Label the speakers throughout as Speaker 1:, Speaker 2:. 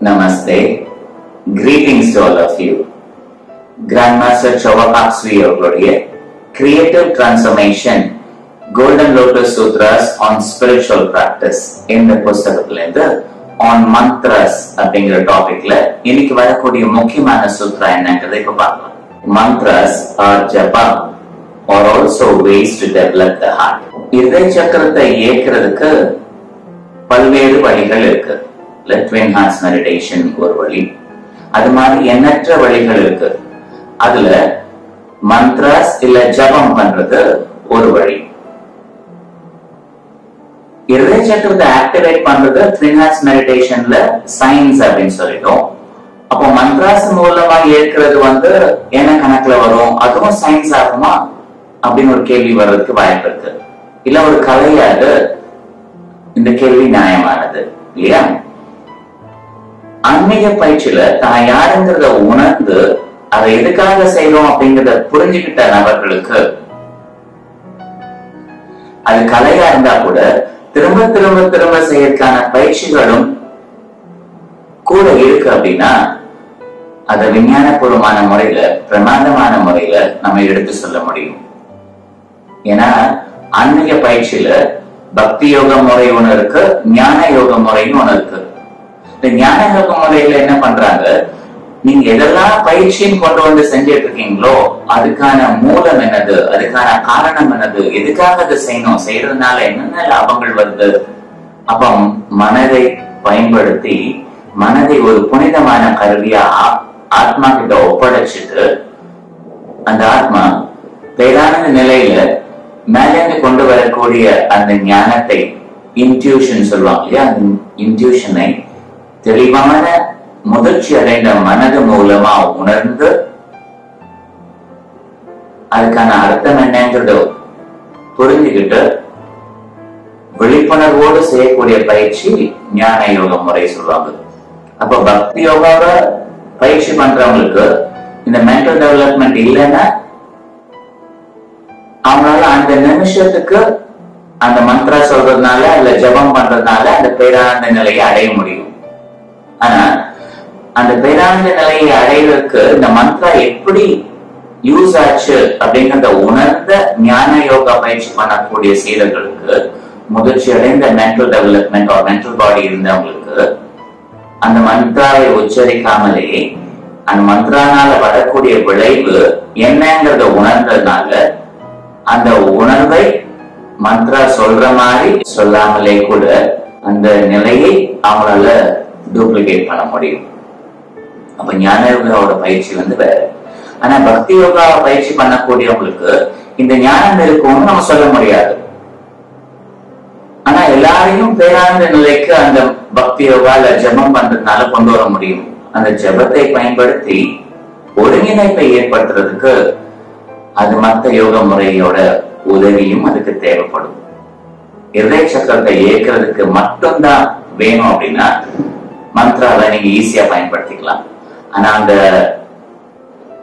Speaker 1: Namaste. Greetings to all of you. Grandmaster Chowakaksri அவர்களுடைய Creative Transformation Golden Lotus Sutras on Spiritual Practice இந்த புத்தகத்திலிருந்து on Mantras அப்படிங்கிற டாபிக்ல இன்னைக்கு வரக்கூடிய முக்கியமான சூத்ரா என்னங்கிறதை இப்ப பார்க்கலாம். Mantras or japa are also ways to develop the heart. இதய சக்கரத்தை இயக்கிறதுக்கு பல்வேறு வழிகள் இருக்கு. Twin Hearts Meditation ஒரு வழி, அது மாதிரி எண்ணற்ற வழிகள் இருக்கு. அதுல மந்த்ராஸ் இல்ல ஜபம் பண்றது ஒரு வழி. இதய சக்கரத்தை ஆக்டிவேட் பண்றது Twin Hearts Meditationல சயின்ஸ் அப்படின்னு சொல்லிட்டோம். அப்போ மந்த்ராஸ் மூலமா ஏற்கிறது என்ன கணக்குல வரும், அதுவும் சயின்ஸ் ஆகுமா அப்படின்னு ஒரு கேள்வி வர்றதுக்கு வாய்ப்பு இருக்கு. இல்ல ஒரு கலையாது, இந்த கேள்வி நியாயமானது இல்லையா? ஆன்மீக பயிற்சியில தான் யாருங்கிறத உணர்ந்து அதை எதுக்காக செய்யறோம் அப்படிங்கறத புரிஞ்சுக்கிட்ட நபர்களுக்கு அது கலையா இருந்தா கூட திரும்ப திரும்ப திரும்ப செய்யறதுக்கான பயிற்சிகளும் கூட இருக்கு அப்படின்னா அதை விஞ்ஞானபூர்வமான முறையில பிரமாண்டமான முறையில நம்ம எடுத்து சொல்ல முடியும். ஏன்னா ஆன்மீக பயிற்சியில பக்தி யோக முறை ஒண்ணு இருக்கு, ஞான யோக முறைன்னு ஒண்ணு இருக்கு. இந்த ஞான யோக முறையில என்ன பண்றாங்க, நீங்க எதெல்லாம் பயிற்சியும் கொண்டு வந்து செஞ்சிட்டு இருக்கீங்களோ அதுக்கான மூலம் என்னது, அதுக்கான காரணம் என்னது, எதுக்காக அதை செய்யணும், செய்யறதுனால என்னென்ன லாபங்கள் வருது. அப்ப மனதை பயன்படுத்தி மனதை ஒரு புனிதமான கருவியா ஆத்மா கிட்ட ஒப்படைச்சிட்டு அந்த ஆத்மா பேரான நிலையில மேலேந்து கொண்டு வரக்கூடிய அந்த ஞானத்தை, இன்ட்யூஷன் சொல்லுவாங்க இல்லையா, அந்த இன்ட்யூஷனை தெளிவான முதிர்ச்சி அடைந்த மனது மூலமா உணர்ந்து அதுக்கான அர்த்தம் என்னங்கிறத புரிஞ்சுக்கிட்டு விழிப்புணர்வோடு செய்யக்கூடிய பயிற்சி ஞான யோக முறை சொல்லுவாங்க. அப்ப பக்தி யோகாவை பயிற்சி பண்றவங்களுக்கு இந்த மென்டல் டெவலப்மெண்ட் இல்லைன்னா அவங்களால அந்த நிமிஷத்துக்கு அந்த மந்த்ரா சொல்றதுனால இல்ல ஜபம் பண்றதுனால அந்த பேரானந்த நிலையை அடைய முடியும். ஆனா அந்த பேரானந்த நிலையை அடைவதற்கு இந்த மந்த்ரா எப்படி யூஸ் ஆச்சு அப்படிங்கறத உணர்ந்த ஞான யோகா பயிற்சி பண்ணக்கூடிய சீடர்களுக்கு, முதிர்ச்சி அடைந்த மென்டல் டெவலப்மெண்ட் ஒரு மென்டல் பாடி இருந்தவங்களுக்கு அந்த மந்த்ராவை உச்சரிக்காமலே அந்த மந்த்ரானால வரக்கூடிய விளைவு என்னங்கிறத உணர்ந்ததுனால அந்த உணர்வை மந்த்ரா சொல்ற மாதிரி சொல்லாமலே கூட அந்த நிலையை அவங்களால டூப்ளிகேட் பண்ண முடியும். அப்ப ஞான யோகாவோட பயிற்சி வேற. ஆனா பக்தி யோகா பயிற்சி பண்ணக்கூடியவங்களுக்கு இந்த ஞானம் இருக்கும்னு நம்ம சொல்ல முடியாது. ஆனா எல்லாரையும் பேரானந்த நிலைக்கு அந்த பக்தி யோகா இல்ல ஜபம் பண்றதுனால கொண்டு வர முடியும். அந்த ஜபத்தை பயன்படுத்தி ஒருங்கிணைப்பை ஏற்படுத்துறதுக்கு அது மத்த யோக முறையோட உதவியும் அதுக்கு தேவைப்படும். இதய சக்கரத்தை இயக்கிறதுக்கு மட்டும்தான் வேணும் அப்படின்னா மந்த்ராவை நீங்க ஈஸியா பயன்படுத்திக்கலாம். ஆனா அந்த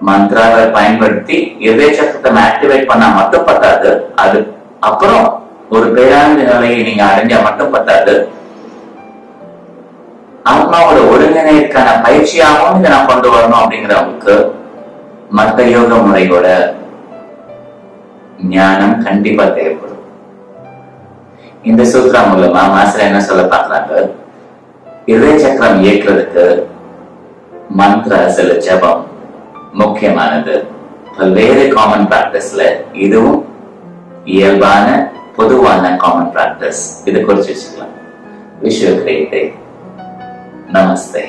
Speaker 1: மந்த்ராவை பயன்படுத்தி இதய சக்கரத்தை ஆக்டிவேட் பண்ணா மட்டும் பத்தாது, அது அப்புறம் ஒரு பேரானந்த நிலையை நீங்க அடைஞ்சா மட்டும் பத்தாது, ஆத்மாவோட ஒருங்கிணைக்கான பயிற்சியாகவும் இதை நான் கொண்டு வரணும் அப்படிங்கிறவங்களுக்கு மத்த யோக முறையோட ஞானம் கண்டிப்பா தேவைப்படும். இந்த சூத்ரா மூலமா மாஸ்டர் என்ன சொல்ல பாக்குறாங்க, இதய சக்கரம் இயக்கிறதுக்கு மந்த்ரா சில ஜபம் முக்கியமானது. பல்வேறு காமன் பிராக்டிஸ்ல இதுவும் இயல்பான பொதுவான காமன் பிராக்டிஸ். இதை குறிச்சு வச்சுக்கலாம். Wish you a great day. Namaste.